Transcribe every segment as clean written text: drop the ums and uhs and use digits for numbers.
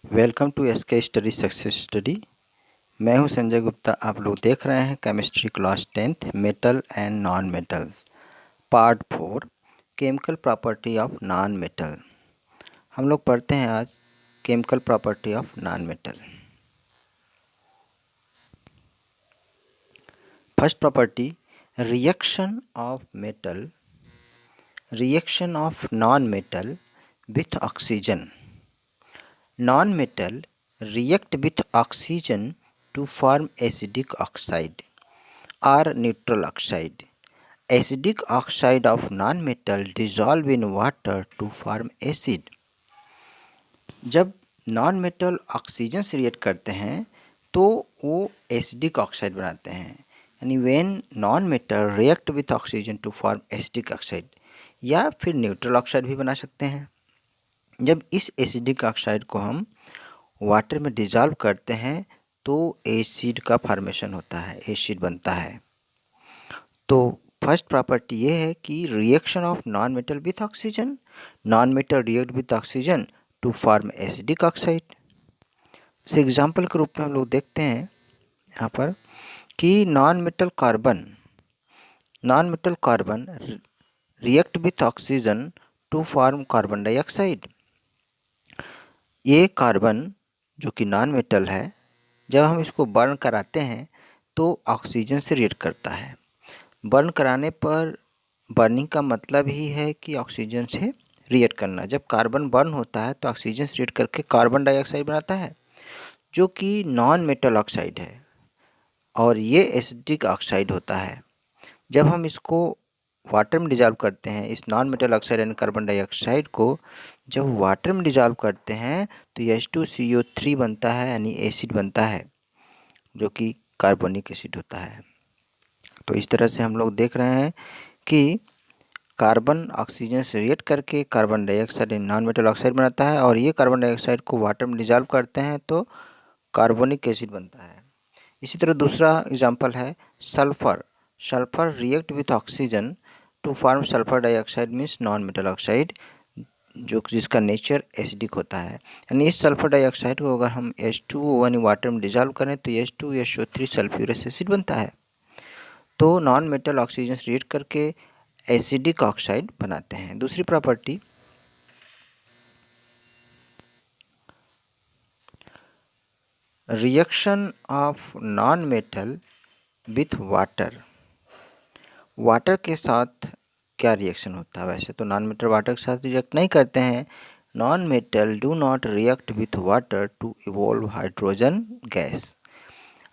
Welcome to SK study success study. मैं हूं संजय गुप्ता। आप लोग देख रहे हैं chemistry class 10th metal and non metal part 4 chemical property of non metal. हम लोग पढ़ते हैं आज chemical property of non metal. First property, reaction of non metal with oxygen. Non-metal react with oxygen to form acidic oxide or neutral oxide. Acidic oxide of non-metal dissolve in water to form acid. जब non metal oxygen से react करते हैं तो वो acidic oxide बनाते हैं। यानी when non metal react with oxygen to form acidic oxide, या फिर न्यूट्रल ऑक्साइड भी बना सकते हैं। जब इस एसिडिक ऑक्साइड को हम वाटर में डिज़ोल्व करते हैं तो एसिड का फॉर्मेशन होता है, एसिड बनता है। तो फर्स्ट प्रॉपर्टी ये है कि reaction of non metal with oxygen, non metal react with oxygen to form acidic oxide. इसे एग्जाम्पल के रूप में हम लोग देखते हैं यहाँ पर कि non metal carbon react with oxygen to form carbon dioxide. ये कार्बन जो कि नॉन मेटल है, जब हम इसको बर्न कराते हैं तो ऑक्सीजन से रिएक्ट करता है। बर्न कराने पर, बर्निंग का मतलब ही है कि ऑक्सीजन से रिएक्ट करना। जब कार्बन बर्न होता है तो ऑक्सीजन से रिएक्ट करके कार्बन डाइऑक्साइड बनाता है जो कि नॉन मेटल ऑक्साइड है, और ये एसिडिक ऑक्साइड होता है। जब हम इसको वाटर में डिज़ोल्व करते हैं, इस नॉन मेटल ऑक्साइड यानी कार्बन डाइऑक्साइड को जब वाटर में डिज़ोल्व करते हैं तो H2CO3 बनता है, यानी एसिड बनता है जो कि कार्बोनिक एसिड होता है। तो इस तरह से हम लोग देख रहे हैं कि कार्बन ऑक्सीजन से रिएक्ट करके carbon dioxide non metal oxide बनाता है, और ये कार्बन डाइऑक्साइड को वाटर में डिज़ोल्व करते हैं तो कार्बोनिक एसिड बनता है। इसी तरह दूसरा एग्जांपल है sulphur. Sulphur react with oxygen to form sulphur dioxide means non metal oxide, जो जिसका नेचर एसिडिक होता है। यानी इस सल्फर डाइऑक्साइड को अगर हम H2O यानी वाटर में डिज़ोल्व करें तो H2SO3 सल्फ्यूरस एसिड बनता है। तो नॉन मेटल ऑक्सीजन से रिएक्ट करके एसिडिक ऑक्साइड बनाते हैं। दूसरी property, reaction of non metal with water. Water के साथ क्या रिएक्शन होता है? वैसे तो नॉन मेटल वाटर के साथ रिएक्ट नहीं करते हैं। Non metal do not react with water to evolve hydrogen gas.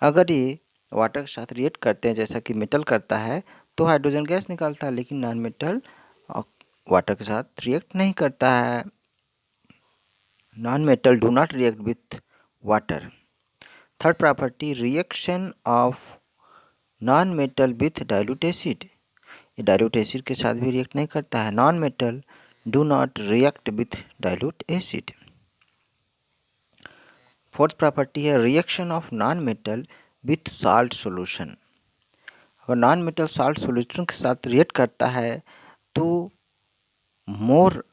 अगर ये वाटर के साथ रिएक्ट करते हैं जैसा कि मेटल करता है तो हाइड्रोजन गैस निकालता है, लेकिन नॉन मेटल वाटर के साथ रिएक्ट नहीं करता है। Non metal do not react with water. Third property, reaction of non metal with dilute acid. ये डाइल्यूट एसिड के साथ भी रिएक्ट नहीं करता है। Non metal do not react with dilute acid. Fourth property है reaction of non metal with salt solution. अगर non metal salt solution के साथ रिएक्ट करता है तो more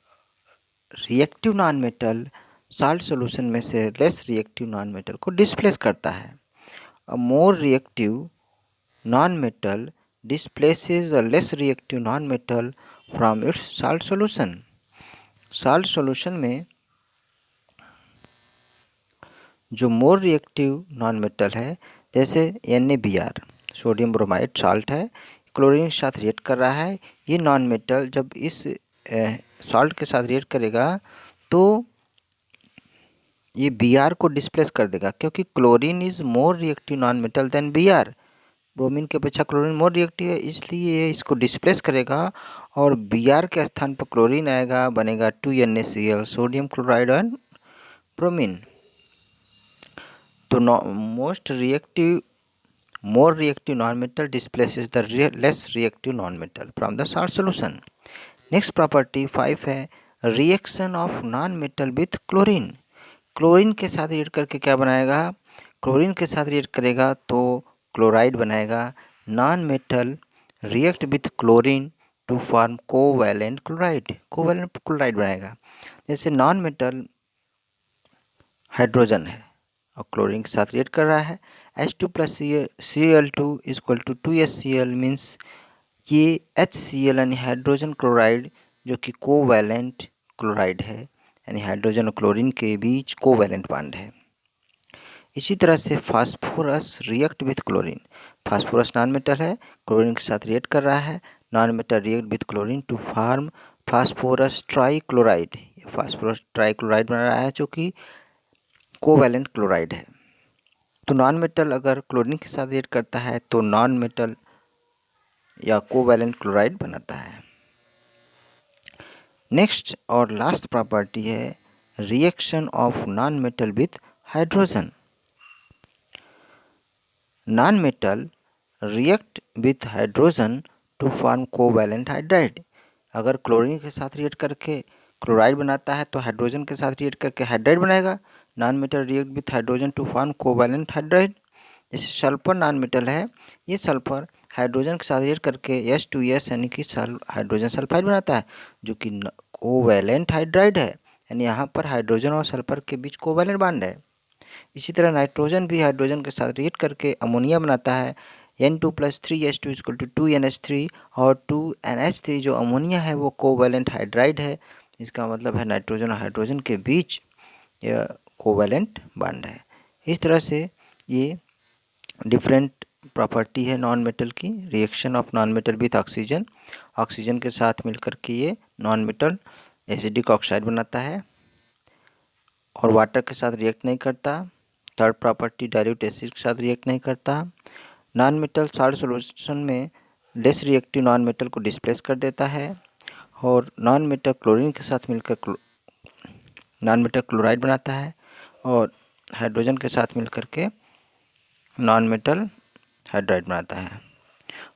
reactive non metal salt solution में से लेस रिएक्टिव नॉन मेटल को डिस्प्लेस करता है। A more reactive non metal displaces a less reactive non-metal from its salt solution. Salt solution में जो मोर रिएक्टिव नॉन मेटल है, जैसे NaBr sodium bromide salt है, क्लोरीन के साथ रिएक्ट कर रहा है। ये नॉन मेटल जब इस सॉल्ट के साथ रिएक्ट करेगा तो ये Br को डिस्प्लेस कर देगा, क्योंकि chlorine is more reactive non metal than Br। Bromine की अपेक्षा क्लोरीन मोर रिएक्टिव है, इसलिए ये इसको डिस्प्लेस करेगा और Br के स्थान पर क्लोरीन आएगा, बनेगा 2NaCl sodium chloride and bromine. तो more reactive non-metal displaces the less reactive non-metal from the salt solution. Next property 5 है reaction of non metal with chlorine. Chlorine के साथ रिएक्ट करके क्या बनाएगा? क्लोरीन के साथ रिएक्ट करेगा तो क्लोराइड बनाएगा। Non metal react with chlorine to form covalent chloride बनाएगा। जैसे नॉन मेटल हाइड्रोजन है और क्लोरीन के साथ रिएक्ट कर रहा है। H2 plus Cl2 equal to 2HCl means ये HCl यानी हाइड्रोजन क्लोराइड जो कि कोवैलेंट क्लोराइड है, यानी हाइड्रोजन और क्लोरीन के बीच कोवैलेंट बॉन्ड है। इसी तरह से phosphorus react with chlorine. Phosphorus non metal है, क्लोरीन के साथ रिएक्ट कर रहा है। Non metal react with chlorine to form phosphorus trichloride. Phosphorus trichloride बना रहा है जो कि कोवैलेंट क्लोराइड है। तो नॉन मेटल अगर क्लोरीन के साथ रिएक्ट करता है तो नॉन मेटल या कोवैलेंट क्लोराइड बनाता है। नेक्स्ट और लास्ट प्रॉपर्टी है reaction of non metal with hydrogen. Non metal react with hydrogen to form covalent hydride. अगर क्लोरीन के साथ रिएक्ट करके क्लोराइड बनाता है तो हाइड्रोजन के साथ रिएक्ट करके हाइड्राइड बनाएगा। Non metal react with hydrogen to form covalent hydride. जैसे सल्फर नॉन मेटल है, ये सल्फर हाइड्रोजन के साथ रिएक्ट करके H2S यानी कि हाइड्रोजन सल्फाइड बनाता है जो कि कोवैलेंट हाइड्राइड है, यानी यहाँ पर हाइड्रोजन और सल्फर के बीच कोवैलेंट बॉन्ड है। इसी तरह नाइट्रोजन भी हाइड्रोजन के साथ रिएक्ट करके अमोनिया बनाता है N2 plus 3H2 equal to 2NH3 और 2NH3 जो अमोनिया है वो कोवैलेंट हाइड्राइड है। इसका मतलब है नाइट्रोजन और हाइड्रोजन के बीच यह कोवैलेंट बॉन्ड है। इस तरह से ये डिफरेंट प्रॉपर्टी है नॉन मेटल की। Reaction of non metal with oxygen, oxygen के साथ मिलकर के ये नॉन मेटल एसिडिक ऑक्साइड बनाता है और वाटर के साथ रिएक्ट नहीं करता। थर्ड प्रॉपर्टी डाइल्यूट एसिड के साथ रिएक्ट नहीं करता। नॉन मेटल सॉल्ट सॉल्यूशन में लेस रिएक्टिव नॉन मेटल को डिस्प्लेस कर देता है और नॉन मेटल क्लोरीन के साथ मिलकर नॉन मेटल क्लोराइड बनाता है और हाइड्रोजन के साथ मिलकर के नॉन मेटल हाइड्राइड बनाता है।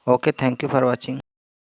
Okay, thank you for watching.